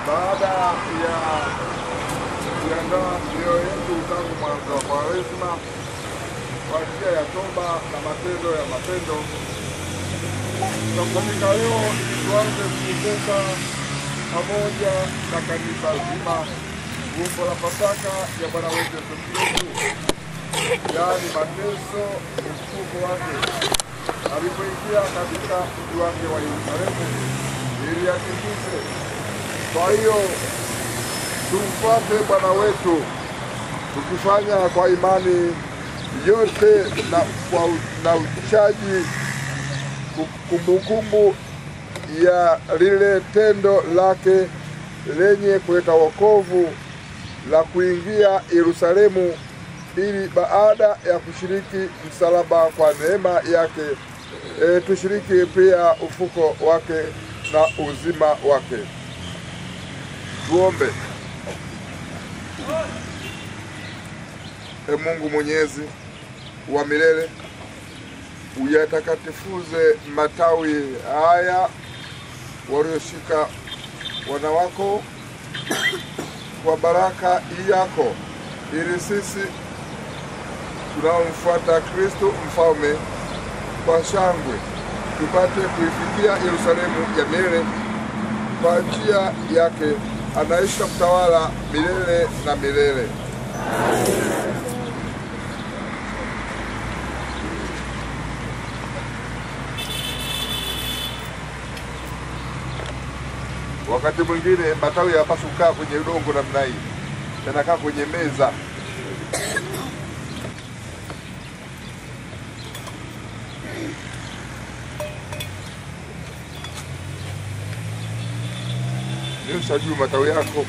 Baada ya kuandaa mioyo yetu tangu mwanzo wa Kwaresma kwa njia ya toba na matendo ya mapendo, tunakusanyika leo ili tuanze kukumbuka pamoja na kanisa zima fumbo la Pasaka ya Bwana wetu Yesu Kristo, yaani mateso, ufufuko wake alipoingia katika mji wake wa Yerusalemu ili atimize. Kwa hiyo tumfuate Bwana wetu tukifanya kwa imani yote na uchaji kumbukumbu ya lile tendo lake lenye kuleta wokovu la kuingia Yerusalemu, ili baada ya kushiriki msalaba kwa neema yake tushiriki pia ufuko wake na uzima wake. Tuombe. Mungu Mwenyezi wa milele, uyatakatifuze matawi haya walioshika wana wako kwa baraka yako, ili sisi tunaomfuata Kristo mfalme kwa shangwe tupate kuifikia Yerusalemu ya milele kwa njia yake anaishi kutawala milele na milele. Wakati mwingine matawi yapaswa kukaa kwenye udongo namna hii, yanakaa kwenye meza. Nyosha juu matawi yako.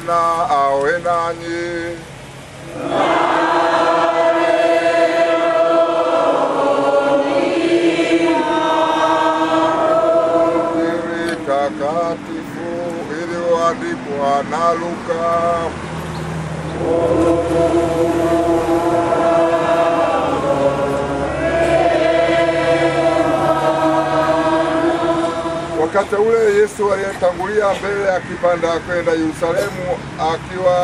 Bwana awe nanyi. Injili takatifu iliyoandikwa na Luka. Wakati ule Yesu aliyetangulia mbele akipanda kwenda Yerusalemu, akiwa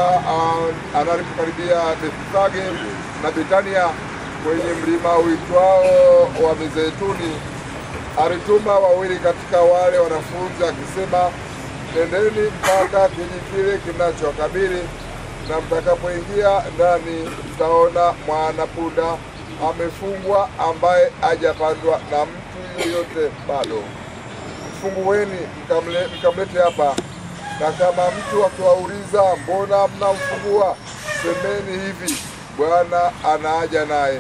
analipokaribia Bethfage na Betania kwenye mlima uitwao wa Mizeituni, alituma wawili katika wale wanafunzi akisema, nendeni mpaka kijiji kile kinachowakabili, na mtakapoingia ndani mtaona mwana-punda amefungwa, ambaye hajapandwa na mtu yeyote bado. Mfungueni mkamlete hapa, na kama mtu akiwauliza mbona mnamfungua, semeni hivi, Bwana anaja naye.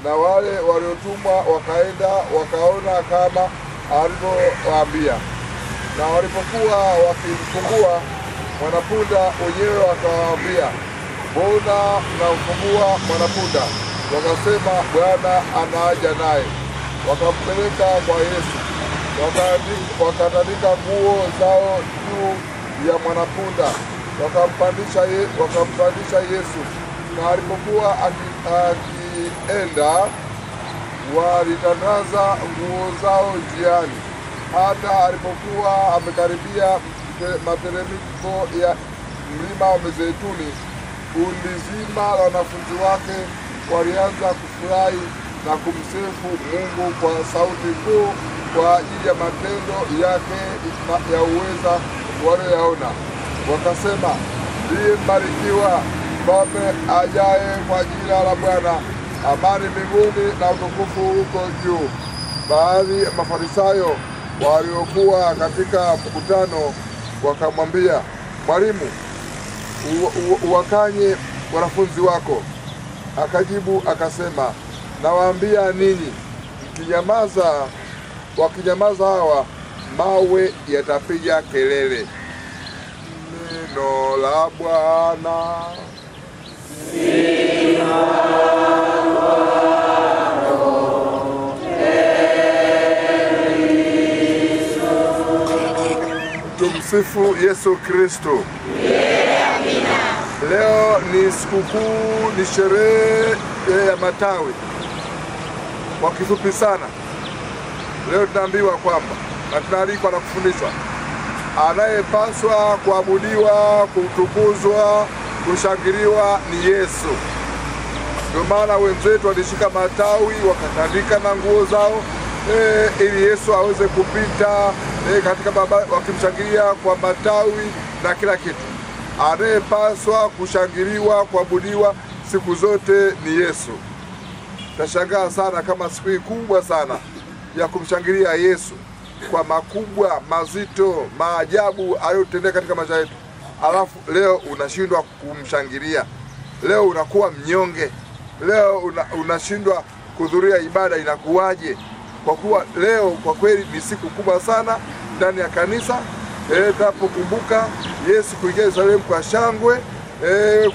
Na wale waliotumwa wakaenda wakaona kama alivyowaambia. Na walipokuwa wakimfungua mwana-punda, wenyewe wakawaambia, mbona mnamfungua mwana-punda? Wakasema, Bwana anaja naye. Wakampeleka kwa Yesu, wakatandika nguo zao juu ya mwana-punda, wakampandisha Yesu. Na alipokuwa akienda, walitandaza nguo zao njiani. Hata alipokuwa amekaribia materemko ya mlima wa Mizeituni, kundi zima la wanafunzi wake walianza kufurahi na kumsifu Mungu kwa sauti kuu kwa ajili ya matendo yake ya uweza waliyoyaona. Wakasema, ndiye mbarikiwa mfalme ajaye kwa jina la Bwana, amani mbinguni na utukufu huko juu. Baadhi ya Mafarisayo waliokuwa katika mkutano wakamwambia, Mwalimu, uwakanye wanafunzi wako. Akajibu akasema, nawaambia ninyi, wakinyamaza hawa, mawe yatapiga kelele. Neno la Bwana. Tumsifu Yesu Kristo. Leo ni sikukuu, ni sherehe ya matawi. Kwa kifupi sana, leo tunaambiwa kwamba, na tunaalikwa na kufundishwa, anayepaswa kuabudiwa, kutukuzwa, kushangiliwa ni Yesu. Ndio maana wenzetu walishika matawi wakatandika na nguo zao ili Yesu aweze kupita katika baba, wakimshangilia kwa matawi na kila kitu. Anayepaswa kushangiliwa, kuabudiwa siku zote ni Yesu. Tashangaa sana kama siku hii kubwa sana ya kumshangilia Yesu kwa makubwa, mazito, maajabu aliyotendea katika maisha yetu, alafu leo unashindwa kumshangilia. Leo unakuwa mnyonge. Leo unashindwa kuhudhuria ibada, inakuwaje? Kwa kuwa leo kwa kweli ni siku kubwa sana ndani ya kanisa. Tunapokumbuka Yesu kuingia Yerusalemu kwa shangwe,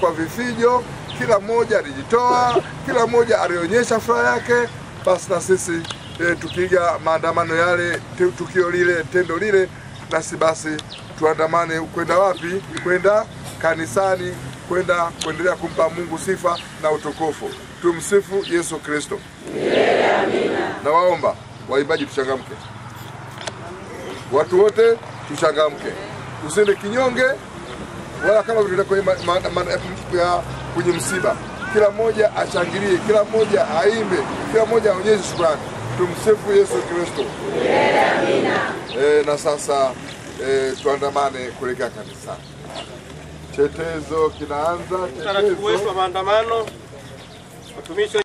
kwa vifijo, kila mmoja alijitoa, kila mmoja alionyesha furaha yake. Basi na sisi tukiiga maandamano yale, tukio lile, tendo lile, nasi basi tuandamane. Kwenda wapi? Kwenda kanisani, kuendelea kumpa Mungu sifa na utukufu. Tumsifu Yesu Kristo. Amina. Na waomba waimbaji tuchangamke. Watu wote tuchangamke. Usende kinyonge wala kama vile kwenye msiba. Kila mmoja achangilie, kila mmoja aimbe, kila mmoja aonyeshe shukrani. Tumsifu Yesu Kristo. Amina. Na sasa tuandamane kuelekea kanisani. Chetezo kinaanza. Taratibu wetu wa maandamano. Watumishi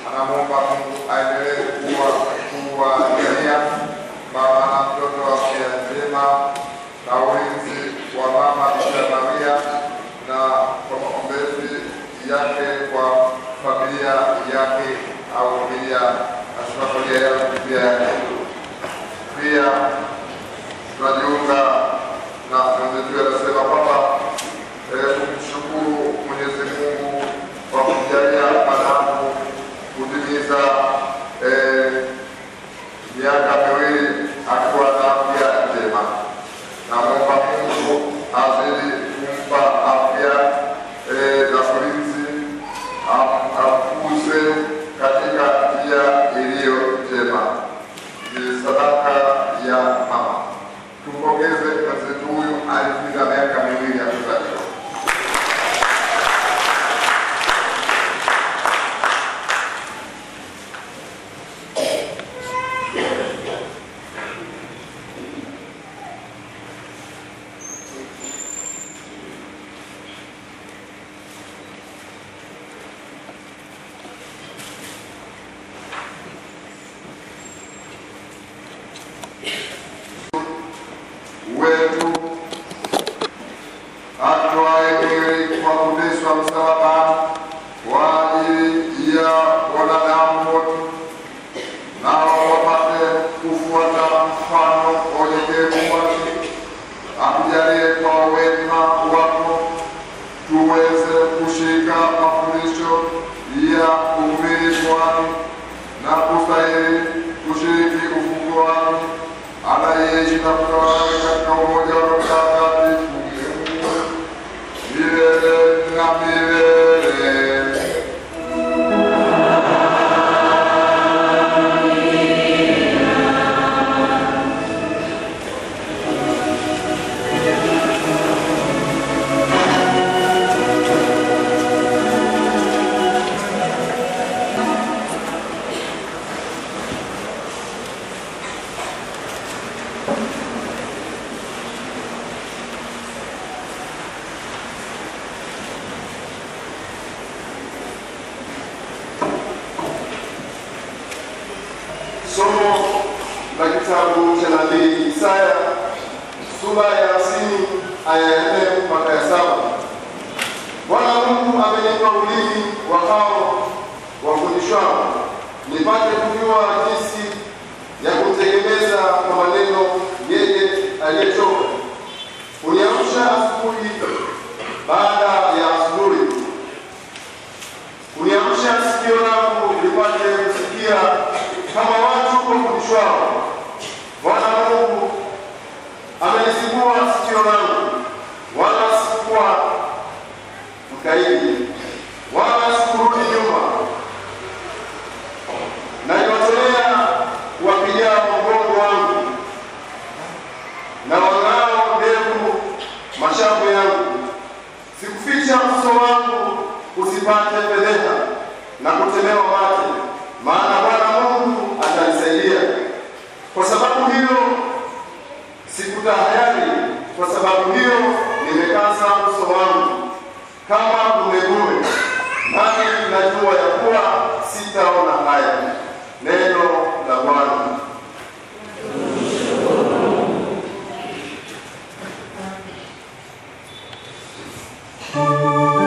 Anamuomba Mungu aendelee kuwajalia rehema na ulinzi wa Mama Bikira Maria, na kwa maombezi yake kwa familia yake au familia asimakolia ya familia yake. Pia tunajiunga na mwenzetu anasema kwamba kumshukuru Mwenyezi Mungu kwa kujalia mwanangu kutimiza miaka miwili akiwa na afya njema. Naomba Mungu azidi kumpa afya na ulinzi, amkuze katika njia iliyo njema. Ni sadaka ya mama. Tumpongeze mwenzetu huyu alitimiza miaka miwili ya kuzaliwa. Wetu atwaye mwili kwa kuteswa msalaba kwa ajili ya wanadamu wote, nao wapate kufuata mfano wa unyenyekevu wake, atujalie kwa wema wako tuweze kushika mafundisho ya uvumilivu wake na kustahili kushiriki ufufuo wake, anayeishi na kutawala katika umoja wa Roho Mtakatifu milele na milele. Somo la kitabu cha nabii Isaya sura ya 50 aya ya 4 mpaka ya 7. Bwana Mungu amenipa ulimi wa hao wafundishwao, nipate kujua jinsi ya kutegemeza kwa maneno yeye aliyechoka. Uniamsha asubuhi baada ya asubuhi, uniamsha sikio langu lipate kusikia kama watu wafundishwao. Bwana Mungu amenizibua sikio langu, wala sikuwa mkaidi, wala sikurudi nyuma. Naliwatolea wapigao mgongo wangu, na wang'ao ndevu mashavu yangu. Sikuficha uso wangu usipate fedheha na kutemewa mate, maana Bwana Mungu atanisaidia. Kwa sababu hiyo sikutahayari, kwa sababu hiyo nimekaza uso wangu kama gumegume, nami najua ya kuwa sitaona haya. Neno la Bwana. Wow.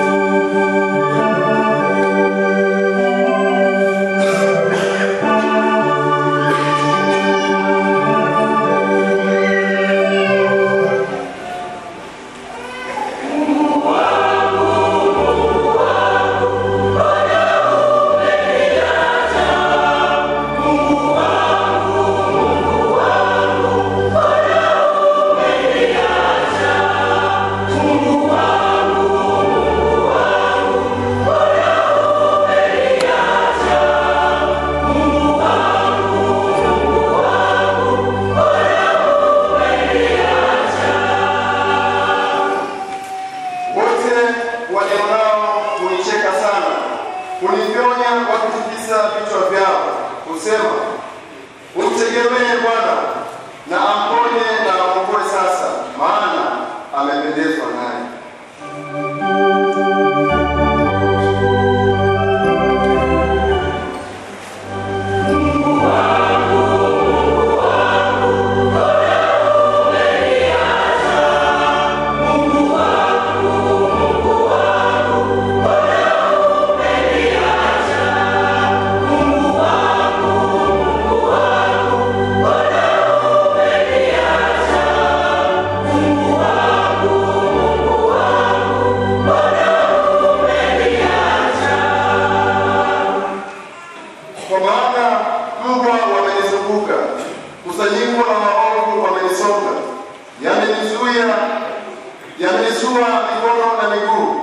yamenisua mikono na miguu,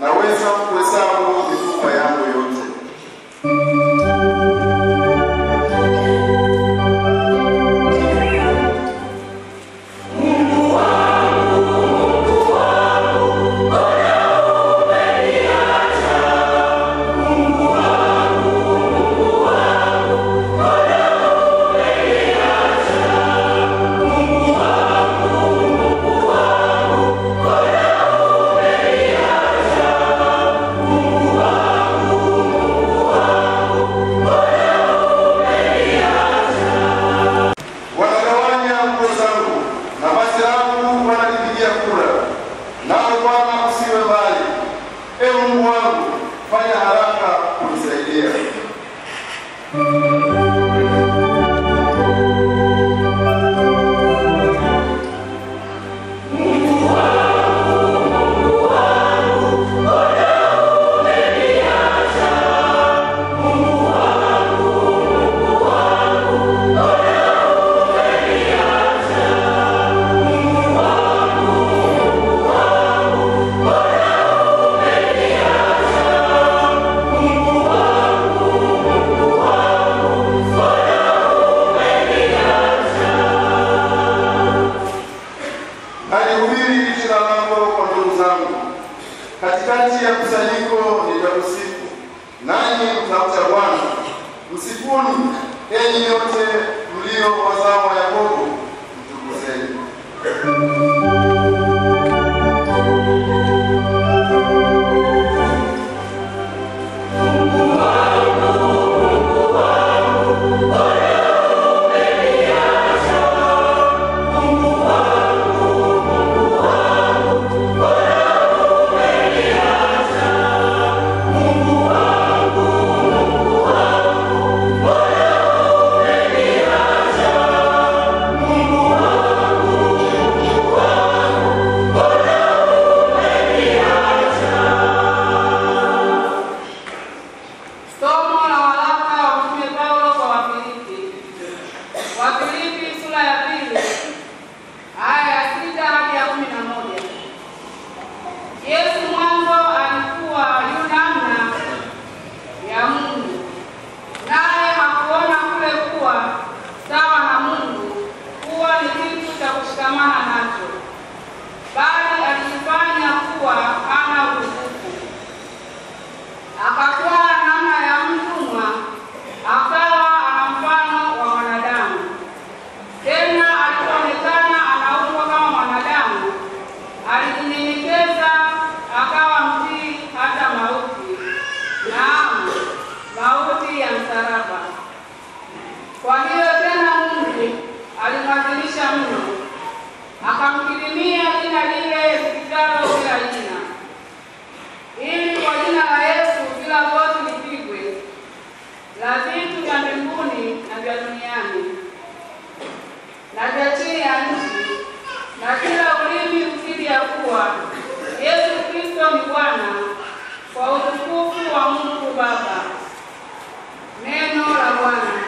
naweza kuhesabu mifupa yangu yote. Katikati ya kusanyiko nitakusifu, nanyi mtamcha Bwana. Msifuni, enyi nyote mlio wazao wa Yakobo, mtukuzeni. Bali alijifanya kuwa hana utukufu, akakuwa namna ya mtumwa, akawa ana mfano wa mwanadamu. Tena alipoonekana anaumwa kama mwanadamu, alijinyenyekeza akawa mtii hata mauti, naam, mauti ya msalaba. Kwa hiyo tena Mungu alimwadhimisha mno, akamkirimia jina lile lipitalo kila jina, ili kwa jina la Yesu kila goti lipigwe, la vitu vya mbinguni na vya duniani na vya chini ya nchi, na kila ulimi ukiri ya kuwa Yesu Kristo ni Bwana, kwa utukufu wa Mungu Baba. Neno la Bwana.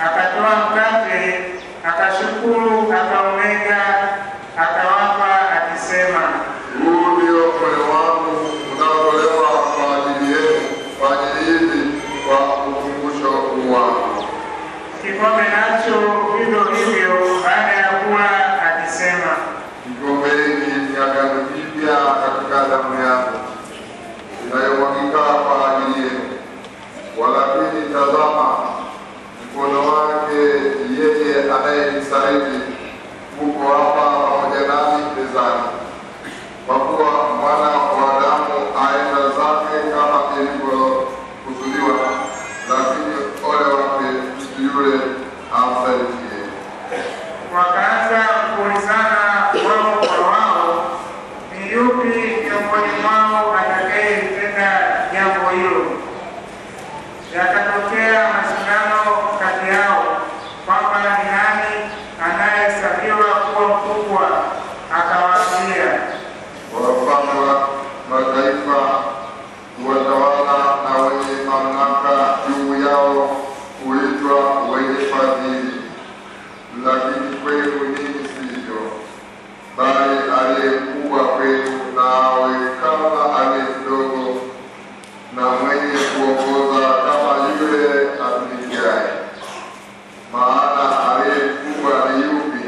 Akatoa mkate, akashukuru, akaumega, akawapa akisema, huu ndio mwili wangu unaotolewa kwa ajili yenu, fanyeni hivi kwa ukumbusho wangu. Kikombe nacho vivyo hivyo baada ya kuwa akisema, kikombe hiki ni agano jipya katika damu yangu inayomwagika kwa ajili yenu. Walakini tazama, mkono wake yeye anayenisaliti uko hapa pamoja nami mezani. Kwa kuwa Mwana wa Adamu aenda zake kama ilivyokusudiwa, lakini ole wake mtu yule amsalitie. Wakaanza kuulizana wao kwa wao, ni yupi miongoni mwao atakayetenda jambo hilo. Yakatokea mashindano kati yao kwamba ni nani anayehesabiwa kuwa mkubwa. Akawaambia, wafalme wa mataifa, watawala na wenye mamlaka juu yao huitwa wenye fadhili, lakini kwenu ninyi sivyo, bali aliye mkubwa kwenu na awe kama aliye mdogo, na mwenye kuongoza kama yule atumikiaye. Maana aliye mkubwa ni yupi?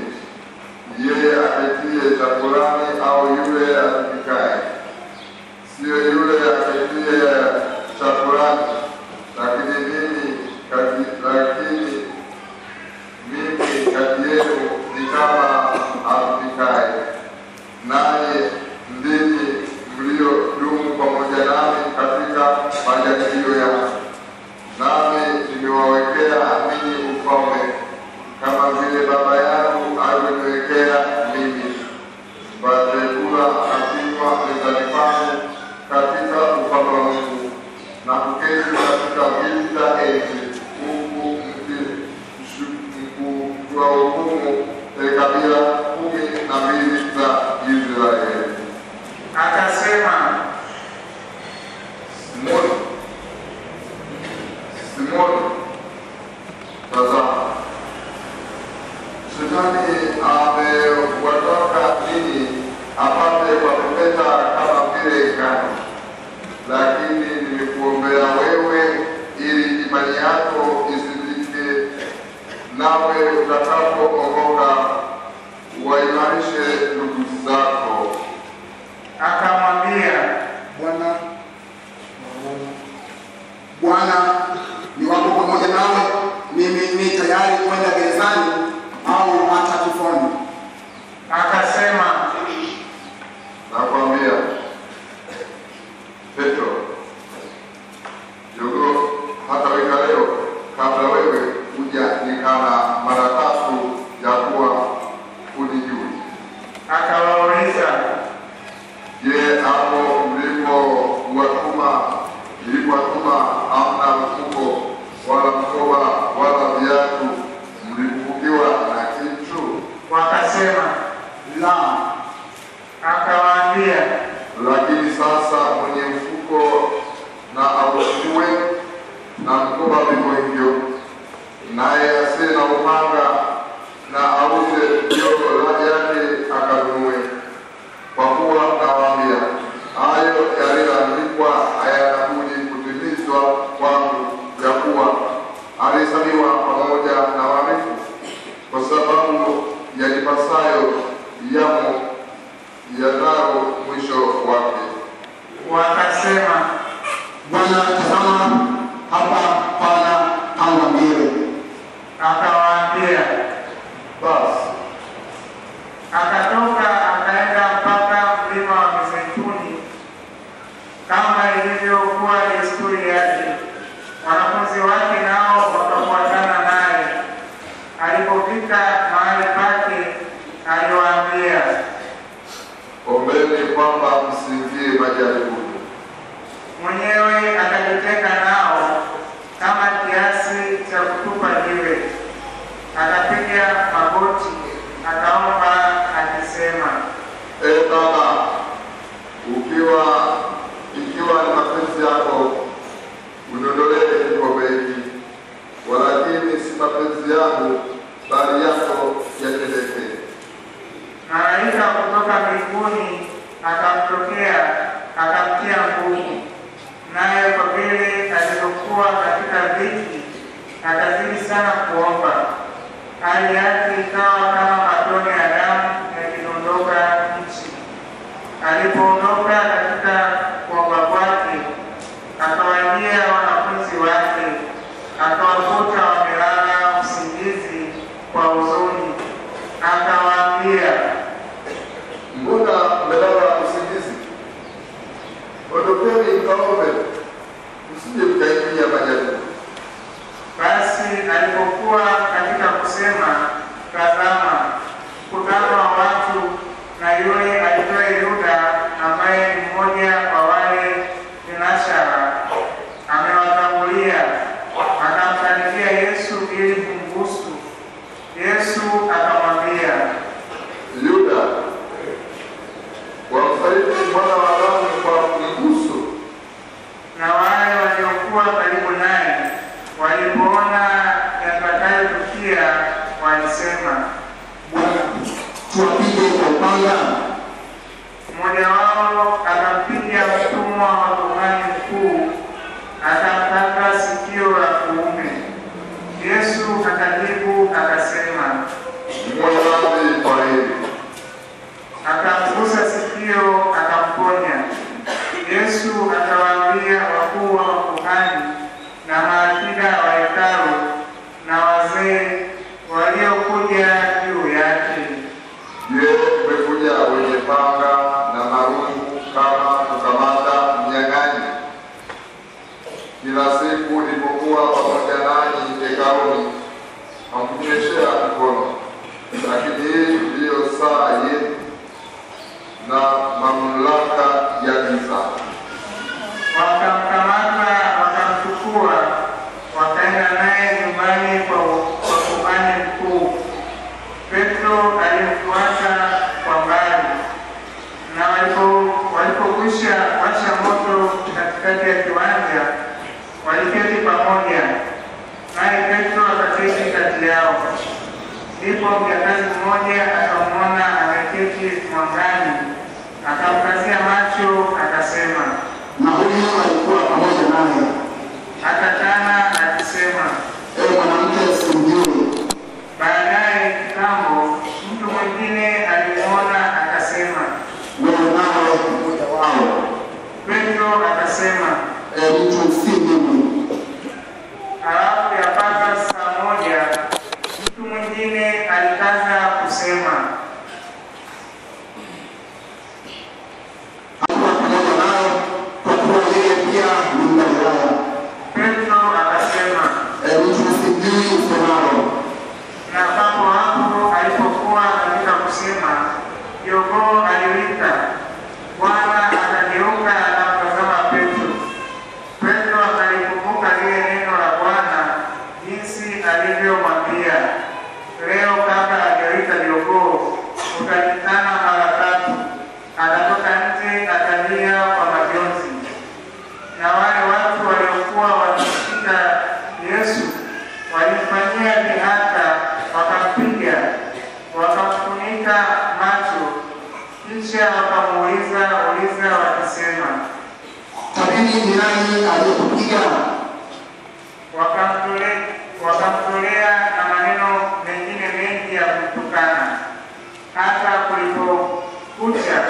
Yeye aketie chakulani au yule atumikaye? Sio yule aketie chakulani, lakini mimi kati yenu ni kama atumikaye. Nanyi ndinyi mliodumu pamoja nami katika majadilio yangu, nami nimewawekea ninyi ufalme, kama vile Baba yangu alivyoniwekea mimi, mpate kula na kunywa mezani pangu katika ufalme wa Mungu, na kuketi katika viti vya enzi, huku mkiwahukumu kabila 12 za Israeli. akasema, Simoni, tazama, Shetani amewatoka ninyi apate kuwapepeta kama vile ngano, lakini nimekuombea wewe ili imani yako isitike, nawe utakapookoka waimarishe ndugu zako. akamwambia, Bwana, ni wako pamoja nawe, mimi ni tayari kwenda gerezani au hata kifoni. akasema, Nakwambia Petro, jogoo hata weka leo kabla wewe kuja nikana mara 3 ya kuwa unijui. akawauliza, Je, hapo nilipowatuma hamna mfuko wala mkoba wala viatu? Mlipungukiwa na kitu? wakasema, La. akawaambia, Lakini sasa mwenye mfuko na auchukue, na mkoba vivyo hivyo, naye asiye na upanga na auze joho yake akanunue. Kwa kuwa nawaambia, hayo yaliyoandikwa hayanabudi kutimizwa kwangu, ya kuwa alihesabiwa pamoja na wahalifu. Kwa sababu yalipasayo yamo yanao mwisho wake. wakasema, Bwana, tazama, hapa pana panga mbili. akawaambia. Basi Akatoka akaenda mpaka mlima wa Mizeituni, kama ilivyokuwa desturi yake. Wanafunzi wake nao wakafuatana naye. Alipofika mahali pake, aliwaambia, ombeni kwamba msiingie majaribuni. mwenyewe akajitenga nao kama kiasi cha kutupa jiwe, akapiga magoti, akaomba akisema, Baba, ikiwa ni mapenzi yako, uniondolee kikombe hiki, walakini si mapenzi msije mkaingia majaribu. Basi alipokuwa katika kusema, tazama, mkutano wa watu na yule aitwaye Yuda, ambaye ni mmoja wa wale thenashara, amewatangulia, akamkaribia Yesu ili kumbusu. Yesu akamwambia, Yuda, wamsaliti Mwana wa Adamu kwa kumbusu? na wale waliokuwa karibu naye walipoona yatakayotukia walisema, Bwana, tuwapige kwa upanga. Mmoja wao akampiga mtumwa wa kuhani mkuu, akamkata sikio la kuume. Yesu akajibu akasema, Mwadhabi kwa hili. akamgusa sikio akamponya. Yesu akawaambia wakuu wa makuhani na maafisa wa hekalu na wazee waliokuja juu yake, Je, umekuja wenye panga na marungu kama kukamata mnyang'anyi? Kila siku nilipokuwa pamoja nanyi hekaluni, hamkunyoshea mkono, lakini hii ndiyo saa yenu na mamlaka ya giza. wakamkamata wakamchukua, wakaenda naye nyumbani kwa kuhani mkuu. Petro alimfuata kwa mbali, na walipokwisha washa moto katikati ya kiwanja, waliketi pamoja, naye Petro akaketi kati yao. Ndipo mjakazi mmoja akamwona ameketi mwangani, akamkazia macho akasema, Na huyu alikuwa pamoja naye. akakana akisema, Ewe mwanamke, simjui. baadaye kitambo mtu mwingine alimwona akasema, Wewe nawe mmoja wao. Petro akasema, Mtu si mimi. halafu yapata saa moja mtu mwingine alikaza kusema, Hakuwa pamoja naye, kwa kuwa yeye pia ni Mgalilaya. Petro akasema, Mtu simjui usemalo. na papo hapo alipokuwa katika kusema, jogoo aliwika. Bwana akageuka akamtazama Petro. Petro akalikumbuka lile neno la Bwana, jinsi alivyomwambia, leo kabla hajawika jogoo utakutana mara tatu. Akatoka nje akalia kwa majonzi. Na wale watu waliokuwa wakimshika Yesu walimfanyia dhihaka, wakampiga, wakamfunika macho, kisha wakamuuliza wakisema, Tabiri ni nani aliyekupiga? wakamtolea na maneno mengine mengi ya kumtukana. Hata kulipokucha,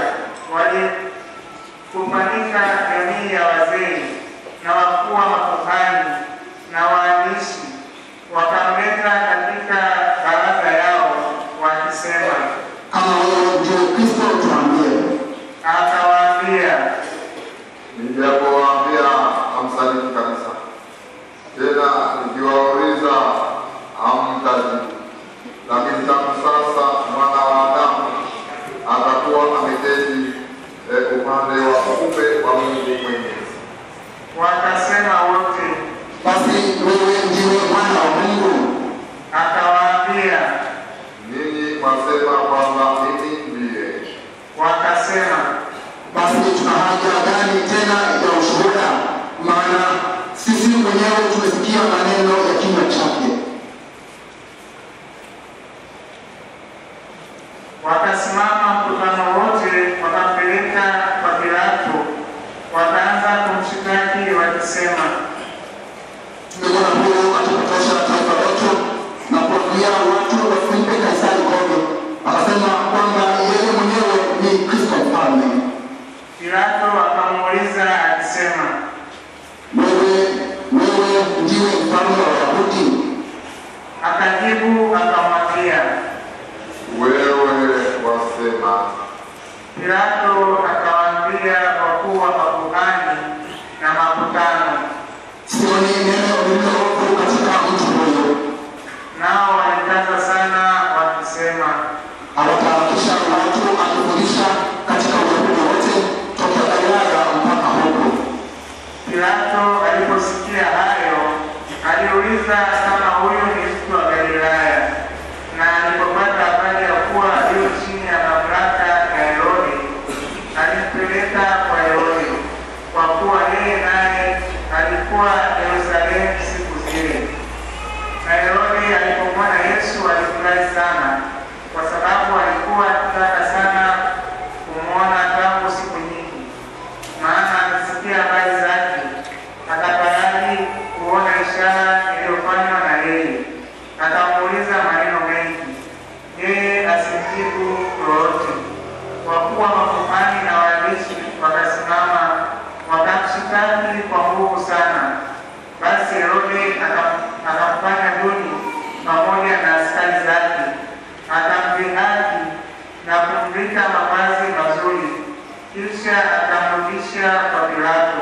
walikufanika jamii ya wazee na wakuu wa makuhani na waandishi, wakamleta katika baraza yao wakisema, Kama wewe ndiye Kristo, tuambie. akawaambia, Nijapowaambia hamsadiki kabisa, tena nikiwauliza hamtajibu. Lakini tangu sasa Mwana wa Adamu atakuwa ameketi upande wa kuume wa Mungu Mwenyezi. wakasema wote. Basi wewe ndiwe Mwana wa Mungu. Akawaambia, Ninyi mwasema kwamba mimi ndiye. wakasema, Basi tuna haja gani tena ya ushuhuda? Maana sisi wenyewe tumesikia maneno ya kinywa chake. wakasimama mkutano wote, wakampeleka kwa Pilato, wakaanza kumshitaki wakisema, Tumeona huyo akipotosha taifa letu na kuambia watu wasimpe Kaisari kombe. Akasema kwamba yeye mwenyewe ni Kristo mfalme. Pilato akamuuliza akisema, Wewe ndiwe mfalme wa Wayahudi? akajibu akamwambia. Wewe wasema. Pilato akawaambia wakuu wa makuhani na makutano, lililoovu katika mtu huyo. Nao walikaza sana wakisema, Awataabisha watu akifundisha katika Uyahudi wote tokea Galilaya mpaka huko. Pilato aliposikia hayo, aliuliza kama huyo ni mtu wa Galilaya, na alipopata habari ya kuwa yu chini ya mamlaka ya Herode, alimpeleka kwa Herode, kwa kuwa yeye naye alikuwa Yerusalemu siku zile. Na Herode alipomwona Yesu alifurahi sana, kwa sababu alikuwa akitaka sana kumwona tangu siku nyingi, maana alisikia habari zake, akataraji kuona ishara iliyofanywa na yeye. Akamuuliza maneno mengi, yeye asimjibu lolote. Kwa kuwa makuhani na waandishi wakasimama wakamshitaki kwa nguvu sana, basi Herode akamfanya duni pamoja na askari zake, akamdhihaki na kumvika mavazi mazuri, kisha akamrudisha kwa Pilato.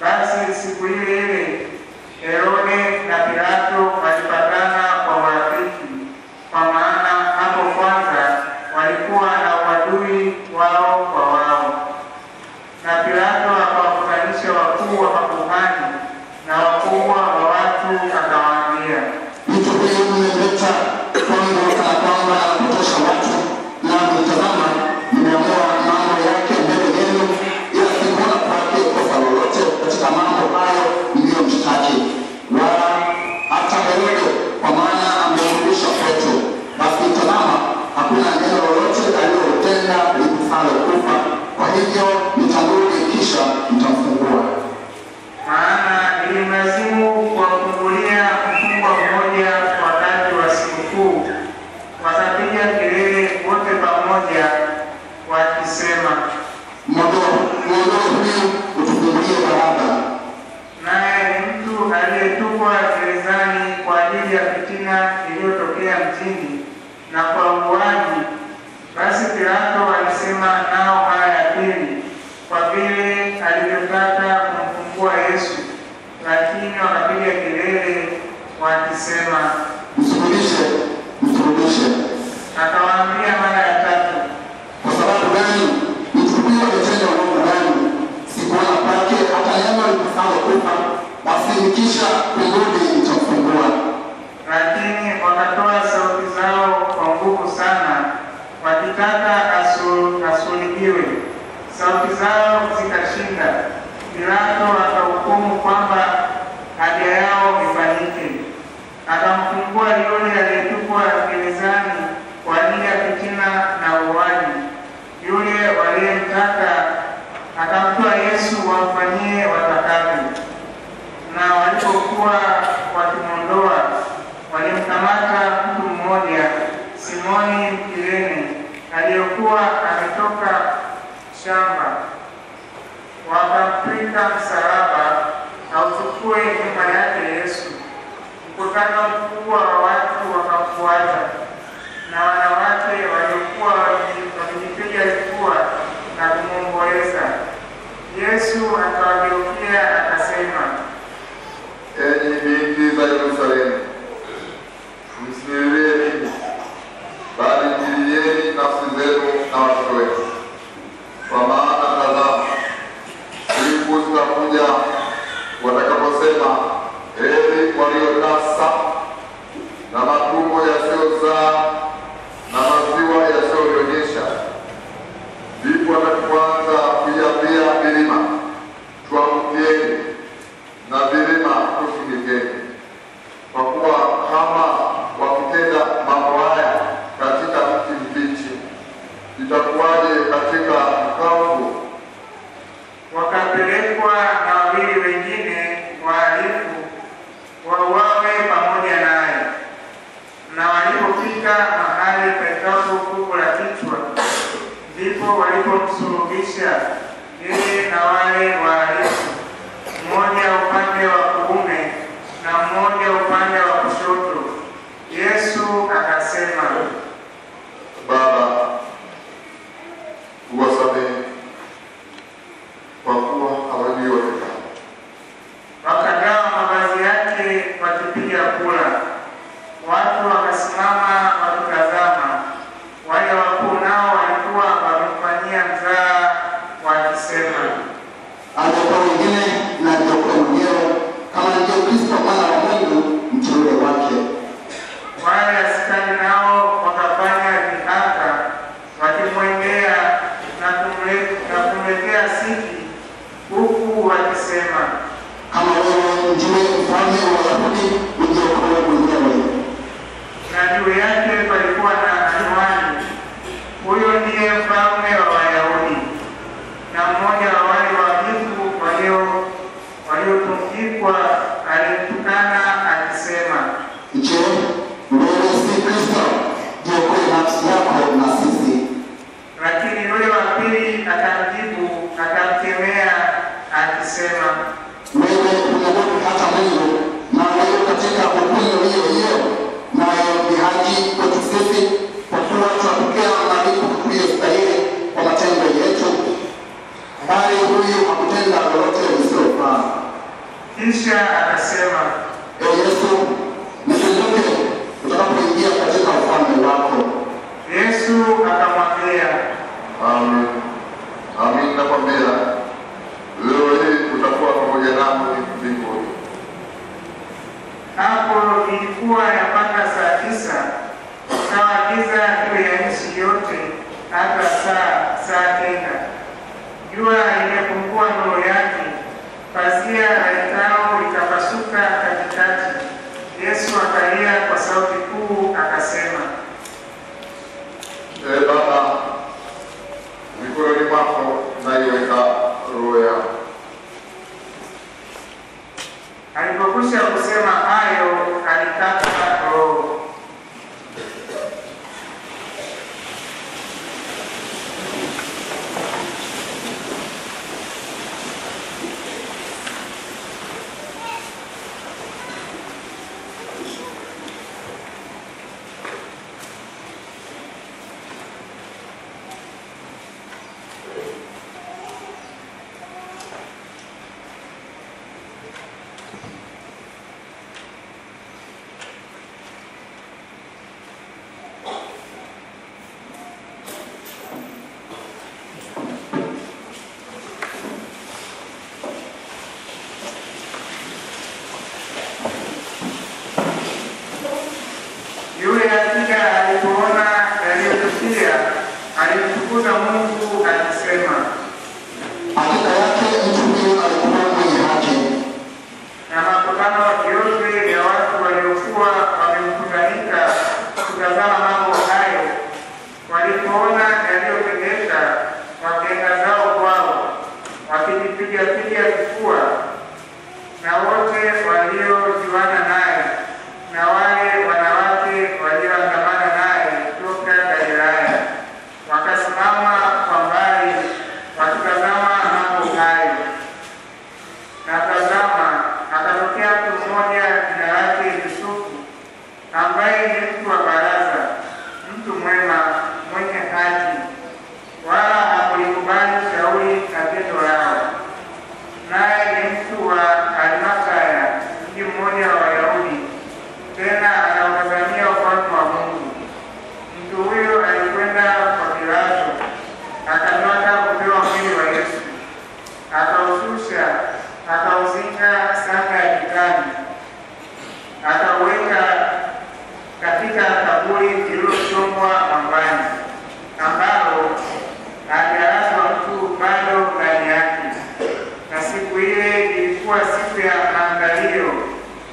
Basi siku ile ile Herode na Pilato walipatana kwa urafiki, kwa maana hapo kwanza walikuwa na uadui wao kwa wao. Na Pilato akawakutanisha wakuu wa makuhani na wakubwa wa watu, akawaambia, Mtu huyu mmemleta kwangu kana kwamba anapotosha watu, na mtazama, nimeamua mambo yake mbele yenu, ila sikuona kwake kosa lolote katika mambo hayo mliyomshtaki, wala hata Herode, kwa maana amemrudisha kwetu. Basi tazama, hakuna neno lolote alilotenda likufalo kufa. Kwa hivyo nitamrudi, kisha nitamfungua. maana ilimlazimu kuwafungulia mfungwa mmoja wakati wa sikukuu. Wakapiga kelele wote pamoja wakisema, Mwondoe huyu, utufungulie Baraba. naye ni mtu aliyetupwa gerezani kwa ajili ya fitina iliyotokea mjini na kwa uuaji. Basi Pilato alisema nao mara ya pili, kwa vile alivyotaka kumfungua Yesu, lakini wakapiga kelele wakisema, Msulubishe, msulubishe. Akawaambia mara ya tatu, Kwa sababu gani? Mtu huyu ametenda uovu gani? Sikuona kwake hata neno likufalo kufa. Basi nikisha kurudi nitamfungua. lakini wakatoa sauti zao kwa nguvu sana, wakitaka asulubiwe. Sauti zao zikashinda. Pilato akahukumu kwamba haja yao ifanyike. Akamfungua yule aliyetupwa gerezani kwa ajili ya fitina na uuaji, yule waliyemtaka. Akamtoa Yesu wamfanyie watakavyo. Na walipokuwa wakimwondoa, walimkamata mtu mmoja, Simoni Mkirene, aliyekuwa ametoka shamba. Wakamtwika msalaba auchukue nyuma yake Yesu. Mkutano mkubwa wa watu wakamfuata, na wanawake waliokuwa wamejipiga vifua na kumwomboleza. Yesu akawageukia akasema, Enyi binti za Yerusalemu, msinililie mimi, bali jilieni nafsi zenu na watoto wenu. Kwa maana tazama, siku zitakuja watakaposema, heri waliotasa na matumbo yasiyozaa na maziwa yasiyonyonyesha. Ndipo watakapoanza kuiambia milima, tuangukieni, na vilima tufunikeni. Kwa kuwa kama wakitenda mambo haya katika mti mbichi, itakuwaje katika mkavu? wakapelekwa na wawili wengine wahalifu wauawe pamoja naye. Na walipofika mahali paitwapo Fuko la Kichwa, ndipo walipomsulubisha yeye na wale wahalifu, mmoja upande wa kuume na akisema, kama wewe ndiwe mfalme wa Wayahudi, ujiokoe mwenyewe. Na juu yake palikuwa na anwani, huyo ndiye mfalme wa Wayahudi. Na mmoja wa wale wavivu waliotungikwa alimtukana akisema, Je, wewe si Kristo? Jiokoe nafsi yako na sisi. Lakini yule wa pili akamjibu akamkemea akisema, Wewe unaogopa hata Mungu, na wewe katika hukumu hiyo, nayo ni haki kwetu sisi, kwa kuwa tunapokea malipo tuliyostahili kwa matendo yetu, bali huyu hakutenda lolote lisilofaa. Kisha akasema, Yesu, nikumbuke utakapoingia katika ufalme wako. Yesu akamwambia, Amen. Amin nakwambia, leo hii utakuwa pamoja nami mbinguni. hapo ilikuwa yapata saa 9, ikawa giza juu ya nchi yote hata saa 9. Jua limepungua nuru yake, pazia la hekalu likapasuka katikati. Yesu akalia kwa sauti kuu akasema, Baba, mikononi mwako naiweka roho yangu. Alipokwisha kusema hayo, alikata roho. Yule hakika alipoona yaliyotukia, alimtukuza Mungu akisema, Hakika yake mtu huyo alikuwa mwenye haki. na makutano yote ya watu waliokuwa wamemkutanika kutazama mambo hayo, walipoona yaliyotendeka, wakaenda zao kwao, wakijipiga vifua. Na wote waliojuana naye na wale wanawake walioandamana naye kutoka Galilaya wakasimama kwa mbali wakitazama mambo hayo. Na tazama, akatokea mtu mmoja jina lake Yusufu, ambaye ni mtu wa baraza, mtu mwema, mwenye haki, wala hakulikubali shauri na tendo lao. Naye ni mtu wa Arimathaya, mji mmoja wa Wayahudi, tena anautazamia ufalme wa Mungu. Mtu huyo alikwenda kwa Pilato, akataka kupewa mwili wa Yesu. Akaushusha, akauzinga sanga ya kitani, akauweka katika kaburi lililochongwa mwambani, ambalo hajalazwa mtu bado ndani yake. Na siku ile ilikuwa siku ya maandalio,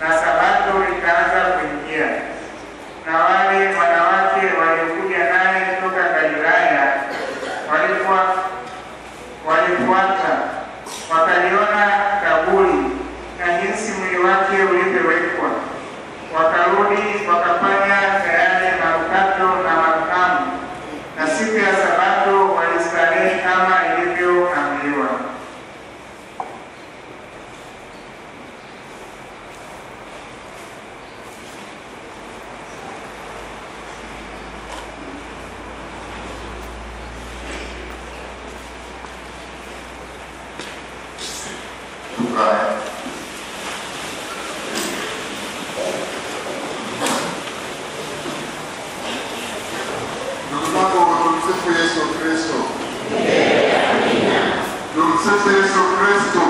na Sabato ikaanza kuingia. Na wale wanawake waliokuja naye kutoka Galilaya walifuata, wakaliona kaburi na jinsi mwili wake ulivyowekwa. Wakarudi wakafanya tayari manukato na marhamu, na siku ya Sabato walistarehe kama ilivyoamriwa. Tukae. Ndugu zangu, tumsifu Yesu Kristo. Tumsifu Yesu Kristo.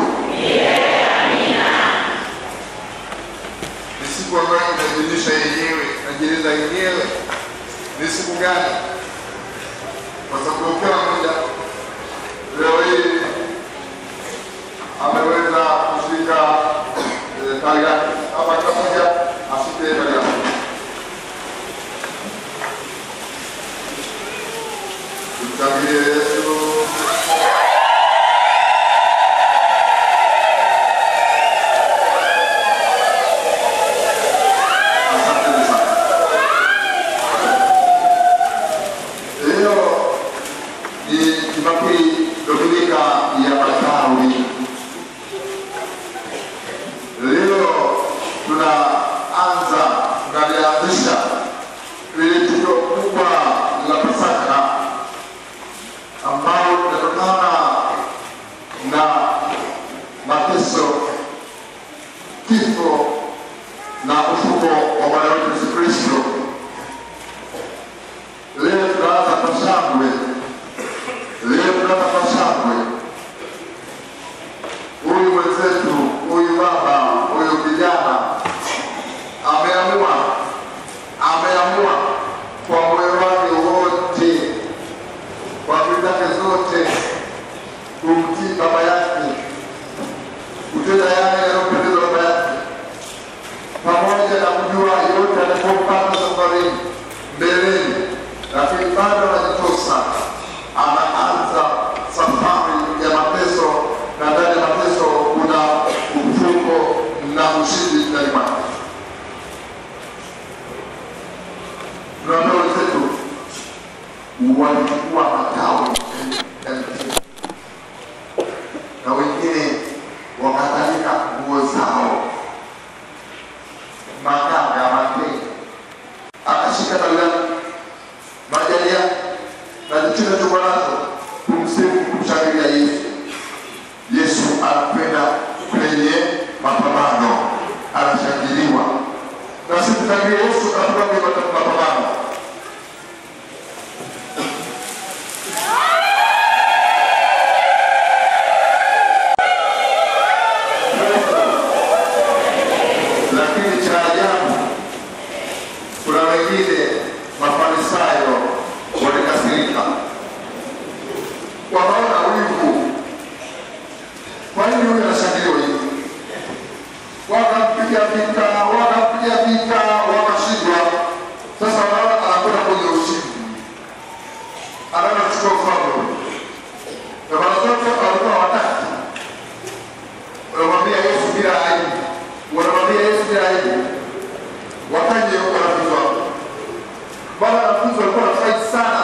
Ni siku ambayo inajionyesha yenyewe, inajieleza yenyewe ni siku gani, kwa sababu kila mmoja leo hii ameweza mateso, kifo na ufufuko wa Bwana wetu Yesu Kristo. Leo tunaanza kwa shangwe. Huyu mwenzetu, huyu baba, huyu kijana ameamua kwa moyo wake wote, kwa akili zake zote kumtii baba yake, kutenda yale yanayopendeza baba yake, pamoja na kujua yote atakayopata safarini mbeleni, lakini bado anajitosa, anaanza safari ya mateso, na ndani ya mateso kuna ufufuko na ushindi ndani mwake. Tunaona wenzetu walichukua matawi ya mti na wengine wakatandika nguo zao, makanga ya matenge, akashika tawi lake, majani yake na jicho chukua nazo kumsifu, kumshangilia Yesu. Yesu anapenda kwenye mapambano, anashangiliwa, na sisi tutangilie Yesu katika mapambano. Lakini cha ajabu, kuna wengine Mafarisayo walikasirika, wanaona wivu. Kwa nini huyu anashangiliwa hivi? Wakampiga vita, wakashindwa. Sasa wanaona anakwenda kwenye ushindi, anaenda kuchukua ufalme. Na mara zote walikuwa hawataki, wanamwambia Yesu bila aibu, wakaje wanafunzi wako. Bwana wanafunzi walikuwa wanafurahi sana,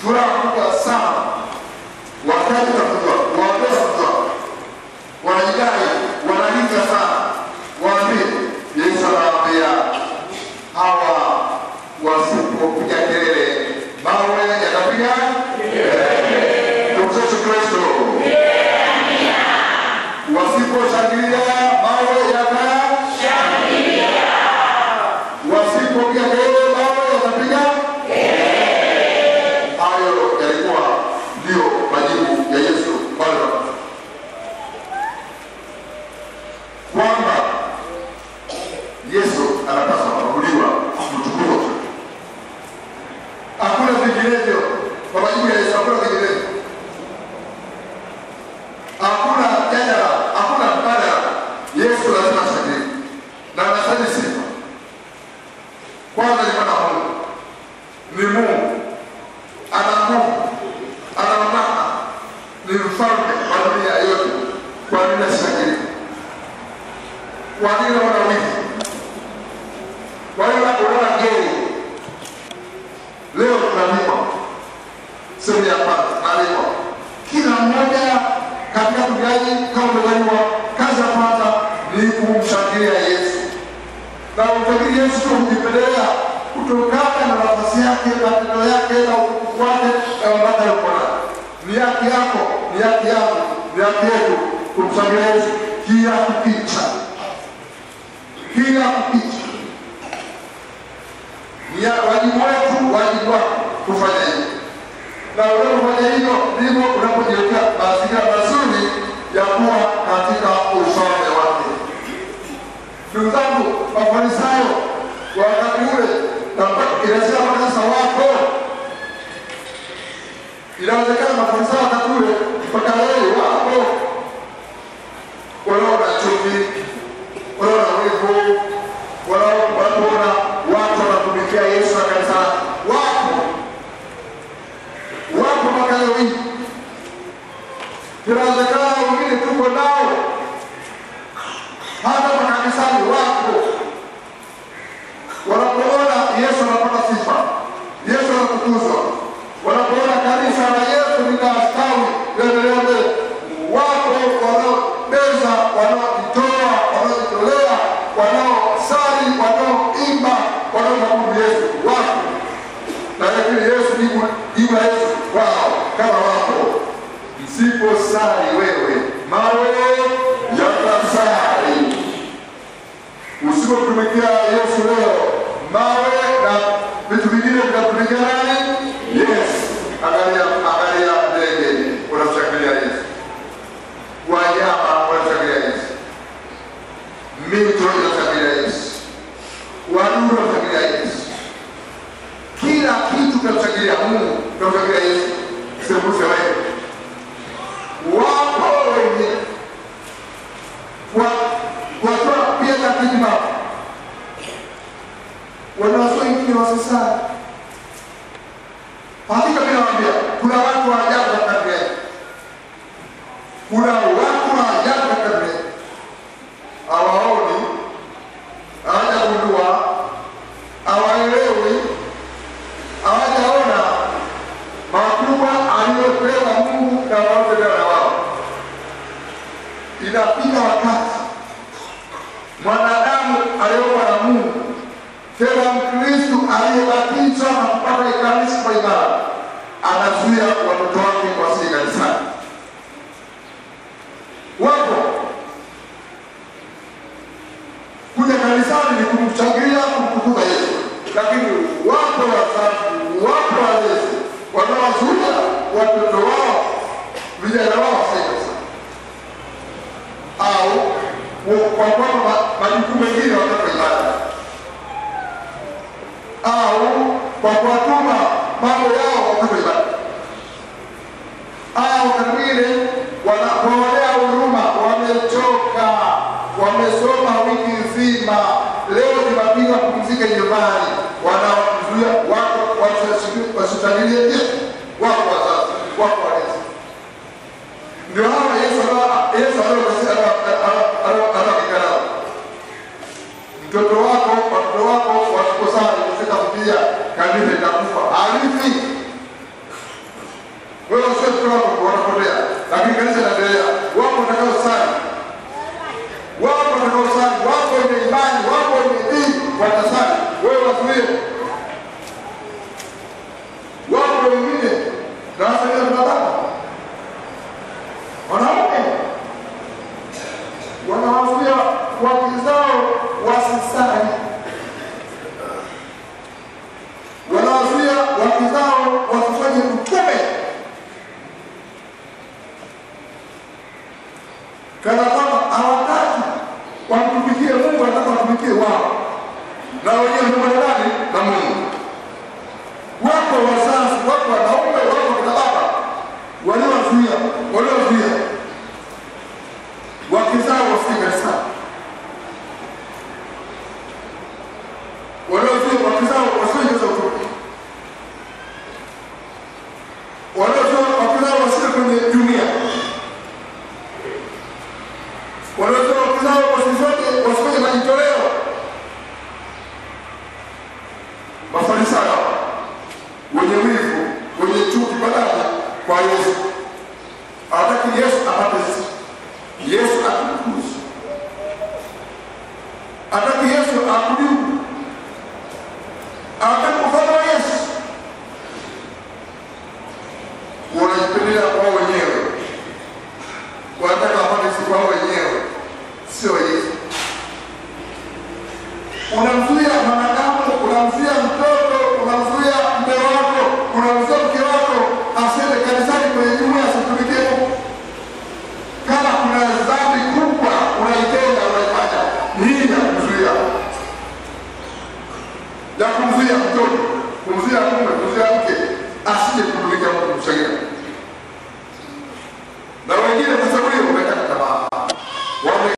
furaha kubwa sana, wakaje wanafunzi wako, waambie wanafunzi wako, wanajidai, wanalinga sana, waambie. Yesu anawaambia hawa wasipopiga kelele, mawe yatapiga kelele. Tumsifu Kristo. Wasiposhangilia, mawe yatashangilia. Wasipopiga kelele, mawe yatapiga kelele. Hayo yalikuwa ndio majibu ya Yesu pale, kwamba Yesu anapaswa kuabudiwa, kutukuzwa. Hakuna vinginevyo kwa majibu ya Yesu, hakuna vinginevyo, hakuna jadala, hakuna mbadala. Yesu lazima ashangiliwe na anastahili sifa. Kwanza ni mwana wa Mungu, ni Mungu, ana nguvu, ana mamlaka, ni mfalme wa dunia yote. Kwa nini ashangiliwe? Kwa nini wana wivu? Kwa nini wanaona geni? Leo tunalima sehemu ya kwanza, tunalima kila mmoja katika duniani. Kama umezaliwa, kazi ya kwanza ni kumshangilia Yesu, na kumshangilia Yesu kwa kujipendelea kutokana na nafasi yake, matendo yake na utukufu wake na mamlaka yake. Ni haki yako, ni haki yangu, ni haki yetu kumshangilia Yesu kila kukicha. Ni wajibu wetu, wajibu wako kufanya hivyo. Na unapofanya hivyo, ndivyo unapojiwekea mazingira mazuri ya kuwa katika ufalme wake. Ndugu zangu, Mafarisayo wa wakati ule, na inawezekana makanisa wako, inawezekana Mafarisayo wakati ule mpaka leo wako, wanaona chuki, wanaona wivu, wanaona watu wanatumikia Yesu na kanisa. Wapo mpaka leo hii. Inawezekana wengine tuko nao hata makanisani, wapo. Wanapoona Yesu anapata sifa, Yesu anatukuzwa, wanapoona kanisa la Yesu linastawi, liendelea mbele, wapo wanaobeza, wanaojitoa, wanaojitolea, wanaosali, wanaoimba, wanaomwabudu Yesu, wapo. Na lakini Yesu jibu la Yesu wao kama wapo, msiposali wewe, mawe wanawazuia wengine wasisali. Hakika mimi nawaambia kuna watu wa ajabu katika dunia. Kuna watu wa ajabu katika dunia. Hawaoni, hawajagundua, hawaelewi, hawajaona makubwa aliyopewa Mungu na wanaopewa na wao. Inapita wakati mwanadamu aliyeokoka na Mungu, tena Mkristo aliyebatizwa na kupata ekaristi kwa ibada, anazuia watoto wake wasije kanisani. Wapo kuja kanisani ni kumchangilia kumtukuza Yesu, lakini wapo wazazi, wapo walezi wanawazuia watoto wao, vijana wao wasije kanisani, au kwa kwamba majukumu mengine wakati ibada, au kwa kuwatuma mambo yao wakati ibada, au kingine wanapoonea huruma, wamechoka, wamesoma wiki nzima, leo Jumapili wapumzike nyumbani, wanawazuia watu wasitajirie Yesu. Wako wazazi, wako walezi. Ndio hawa Yesu anakikana mtoto wako wasikosani kufika mpia kanisa itakufa. Halifi. Wewe sio mtoto wako wanapotea, lakini kanisa linaendelea. Wako watakaosali, wako wenye imani, wako wenye dini watasali. Wewe wazuie. Wako wengine na wasaidia tunataka wanaume wanawazuia wake zao wasisali, wanawazuia wake zao wasifanye utume, kana kwamba hawataki wamtumikie Mungu, wanataka watumikie wao, na wenyewe ni wanadamu na Mungu. Wako wazazi, wako wanaume, wako kina baba waliowazuia wake zao wasije kanisani, waliozuia wake zao wasije utume, waliozuia wake zao wasije kwenye dunia, waliozuia wake zao wasifanye majitoleo. Mafarisayo wenye wivu, wenye chuki badala kwa Yesu, hataki Yesu apate sifa, Yesu atukuzwe, hataki Yesu akudiwe, hataki mfano wa Yesu. Wanajipendelea kwao wenyewe, wanataka apate sifa wao wenyewe, sio Yesu.